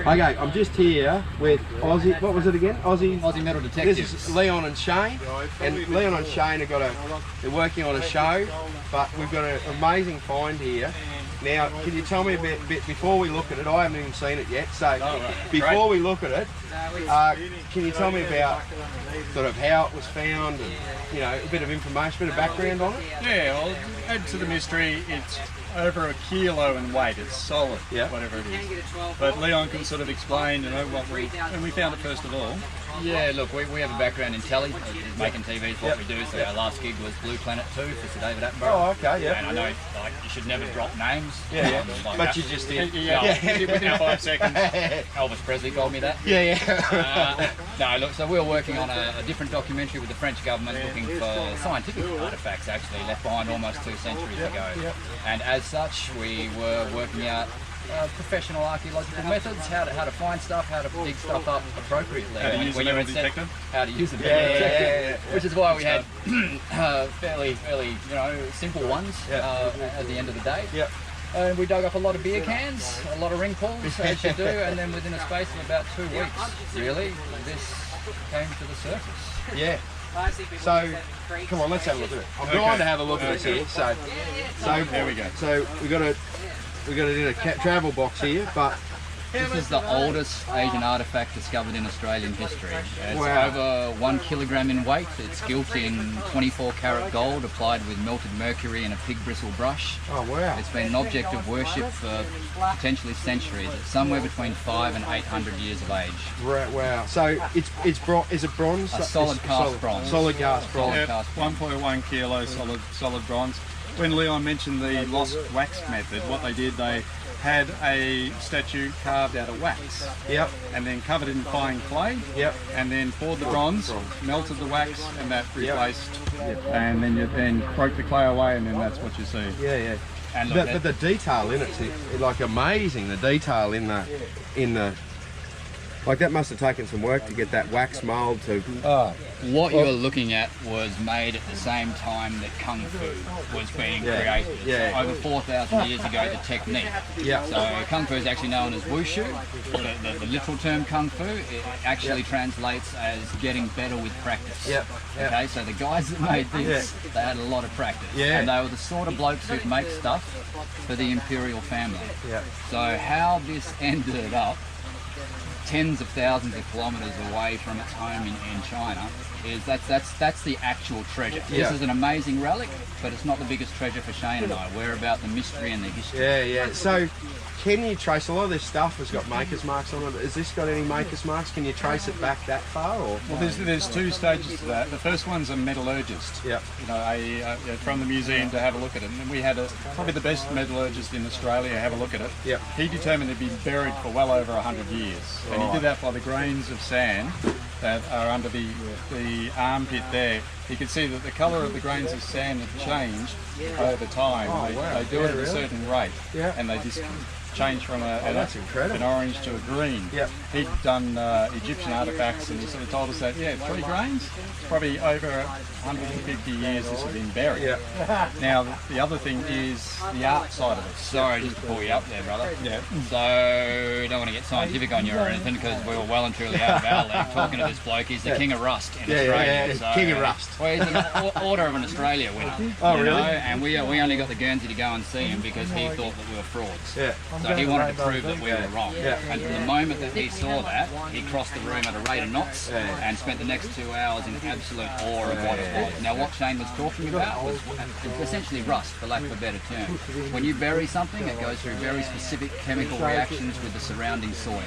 Okay, I'm just here with Aussie. What was it again? Aussie Metal Detectives. This is Leon and Shane, and Leon and Shane have they're working on a show, but we've got an amazing find here. Now, can you tell me a bit before we look at it? I haven't even seen it yet, so before we look at it, can you tell me about sort of how it was found and, you know, a bit of information, a bit of background on it? Yeah, well, add to the mystery, it's over 1 kilo in weight. It's solid, whatever it is. But Leon can sort of explain, you know, when we found it first of all. Yeah, look, we have a background in telly, making TV is what we do, so our last gig was Blue Planet 2 for Sir David Attenborough. Oh, okay, yeah. And I know, like, you should never drop names. But that. you just did. Within 5 seconds. Elvis Presley told me that. No, look, so we were working on a different documentary with the French government looking for scientific artefacts actually left behind almost 2 centuries ago. And as such, we were working out professional archaeological methods, how to find stuff, how to dig stuff up appropriately. How to use a metal detector. How to use a metal detector. Which is why we had fairly, you know, simple ones at the end of the day. And we dug up a lot of beer cans, a lot of ring pulls, as you do, and then within a space of about 2 weeks, really, this came to the surface. So, come on, let's have a look at it. I'm dying to have a look at this here. So there we go. So we got it in a travel box here, but this is the oldest Asian artefact discovered in Australian history. It's over 1 kilogram in weight. It's gilt in 24 karat gold applied with melted mercury and a pig bristle brush. Oh wow! It's been an object of worship for potentially centuries. It's somewhere between 500 and 800 years of age. Right, wow. So is it bronze? A solid cast bronze. Solid cast bronze. Yeah, 1.1 kilo solid bronze. When Leon mentioned the lost wax method, what they did, they had a statue carved out of wax. And then covered in fine clay. And then poured the bronze, melted the wax, and that replaced. And then you broke the clay away, and then that's what you see. And look, but the detail in it's like amazing. The detail in the like that must have taken some work to get that wax mould to. What you're looking at was made at the same time that Kung Fu was being created. So over 4,000 years ago, the technique. So Kung Fu is actually known as Wushu. The literal term Kung Fu, it actually translates as getting better with practice. Okay, so the guys that made this, they had a lot of practice. And they were the sort of blokes who'd make stuff for the imperial family. So how this ended up tens of thousands of kilometres away from its home in China is that's the actual treasure. This is an amazing relic, but it's not the biggest treasure for Shane and I. We're about the mystery and the history. So can you trace, a lot of this stuff has got maker's marks on it. Has this got any maker's marks? Can you trace it back that far? Or? Well, there's 2 stages to that. The first one's a metallurgist. You know, from the museum to have a look at it. And we had probably the best metallurgist in Australia have a look at it. He determined it'd been buried for well over 100 years. And he did that by the grains of sand that are under the armpit there. You can see that the colour of the grains of sand have changed over time. They do it at a certain rate, and they just change from an orange to a green. He'd done Egyptian artefacts, and he sort of told us that 3 grains, probably over 150 years this has been buried. Now the other thing is the art side of it. Sorry, just to pull you up there, brother. So don't want to get scientific on you or anything, because we were well and truly out of our league talking to this bloke. He's the king of rust in Australia. So, king of rust. Well, he's an Order of an Australia winner. Oh, really? And we only got the Guernsey to go and see him because he thought that we were frauds. So he wanted to prove that we were wrong. And from the moment that he saw that, he crossed the room at a rate of knots and spent the next 2 hours in absolute awe of what it was. Now what Shane was talking about was essentially rust, for lack of a better term. When you bury something, it goes through very specific chemical reactions with the surrounding soil.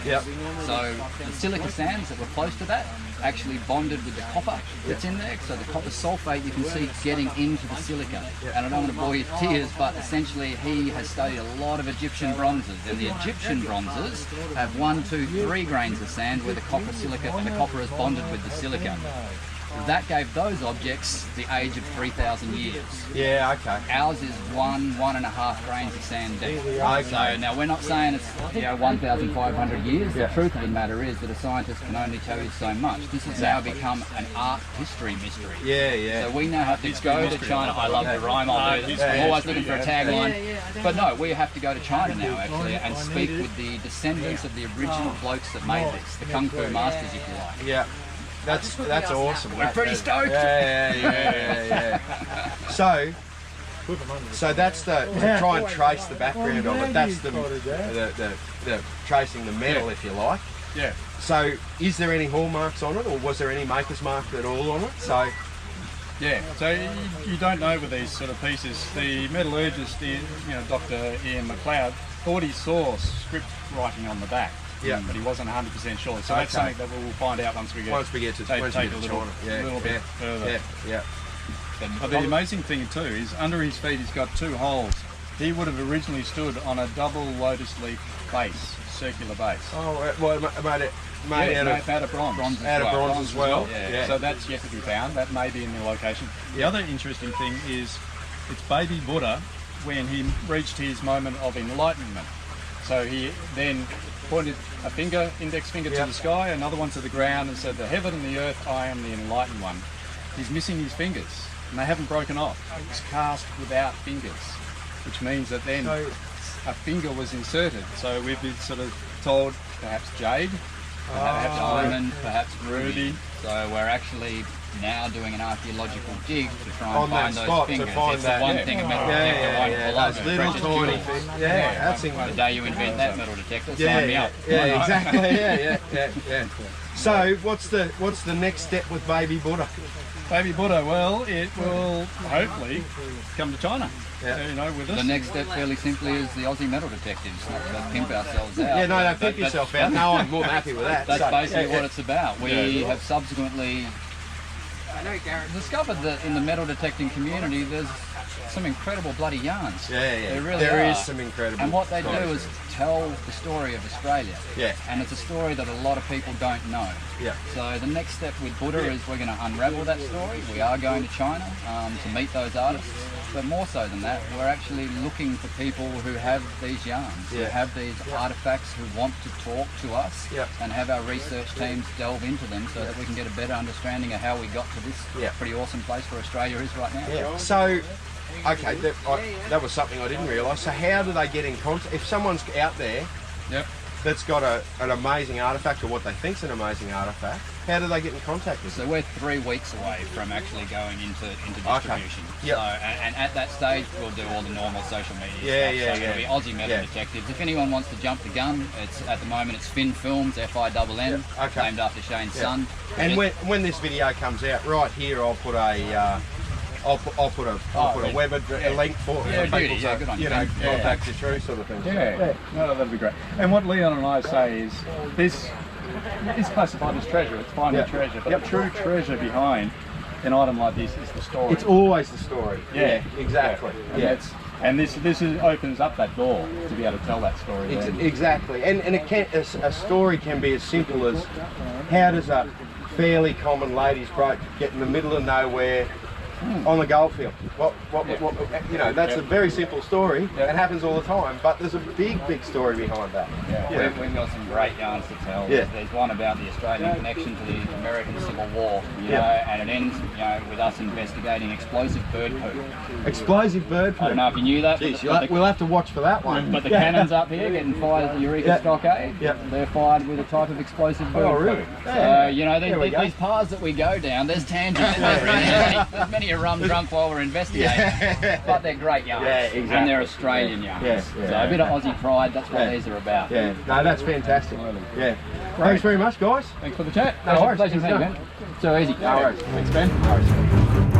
So the silica sands that were close to that actually bonded with the copper that's in there. So the copper sulfate you can see getting into the silica. And I don't want to bore you to tears, but essentially he has studied a lot of Egyptian bronzes, and the Egyptian bronzes have 1, 2, 3 grains of sand where the copper silica and the copper is bonded with the silica. that gave those objects the age of 3,000 years. Yeah, okay. Ours is 1.5 grains of sand deep. Okay. So now we're not saying it's 1,500 years. The truth of the matter is that a scientist can only tell you so much. This has now become an art history mystery. Yeah, yeah. So we now have to go to China. I love the rhyme. I'm always looking for a tagline. But no, we have to go to China now actually and speak with the descendants of the original blokes that made this, the Kung Fu masters, if you like. Yeah. That's awesome. We're pretty stoked. Yeah. So that's to try and trace the background of it. That's the tracing the metal, if you like. Yeah. So is there any hallmarks on it, or was there any maker's mark at all on it? So yeah. So you don't know with these sort of pieces. The metallurgist, Dr. Ian McLeod, thought he saw script writing on the back. Yeah, but he wasn't 100% sure. So that's something that we'll find out once we get to take a little bit further. Yeah. But the amazing thing too is under his feet he's got 2 holes. He would have originally stood on a double lotus leaf base, circular base. Oh, well, made out of bronze. Out of bronze as well. Yeah. So that's yet to be found. That may be in the location. The other interesting thing is it's baby Buddha when he reached his moment of enlightenment. So he then pointed a finger, index finger to the sky, another one to the ground, and said, "The heaven and the earth, I am the enlightened one." He's missing his fingers, and they haven't broken off. It's cast without fingers, which means that then a finger was inserted. So we've been sort of told perhaps jade, perhaps diamond, perhaps ruby. So we're actually now doing an archaeological dig to try and find those fingers. It's the one thing a metal detector won't pull up. Those little tiny things. Yeah, that's incredible. The day you invent that metal detector, sign me up. Yeah, exactly. Yeah. So what's the next step with Baby Buddha? Baby Buddha, well, it will hopefully come to China. With us. The next step, fairly simply, is the Aussie metal detectives. Not to pimp ourselves out. Yeah, no, don't pimp yourself out. No, I'm more than happy with that. That's basically what it's about. We have subsequently discovered that in the metal detecting community, there's some incredible bloody yarns. Yeah. There is some incredible. And what they do is tell the story of Australia. Yeah. And it's a story that a lot of people don't know. Yeah. So the next step with Buddha is we're going to unravel that story. We are going to China to meet those artists. But more so than that, we're actually looking for people who have these yarns, who have these artefacts, who want to talk to us, and have our research teams delve into them so that we can get a better understanding of how we got to this pretty awesome place where Australia is right now. Yeah. So, okay, that was something I didn't realise. So how do they get in contact? If someone's out there that's got an amazing artefact, or what they think's an amazing artefact, how do they get in contact with us? So we're 3 weeks away from actually going into distribution. Okay. So, and at that stage, we'll do all the normal social media stuff. So it'll be Aussie Metal Detectives. If anyone wants to jump the gun, at the moment it's Finn Films, FINN, named after Shane's son. And when this video comes out, right here, I'll put a I'll put a web a link for people to contact you through, sort of thing. Yeah. No, that'd be great. And what Leon and I say is this is classified as treasure. It's finding treasure, but the true treasure behind an item like this is the story. It's always the story. Yeah, exactly. And this opens up that door to be able to tell that story. Exactly. And a story can be as simple as, how does a fairly common ladies' boat get in the middle of nowhere on the goldfield? That's a very simple story. It happens all the time, but there's a big story behind that. We've got some great yarns to tell. There's one about the Australian connection to the American Civil War, and it ends with us investigating explosive bird poo. Explosive bird poo? I don't know if you knew that. Jeez, we'll have to watch for that one. But the cannons up here getting fired at the Eureka Stockade, they're fired with a type of explosive bird poo. So, these paths that we go down, there's tangents. There's many a rum drunk while we're investigating, but they're great yarns, and they're Australian yarns. So a bit of Aussie pride, that's what these are about. No, that's fantastic. Thanks very much, guys. Thanks for the chat. No worries. Pleasure, man. So easy. No worries. Thanks, Ben. No worries.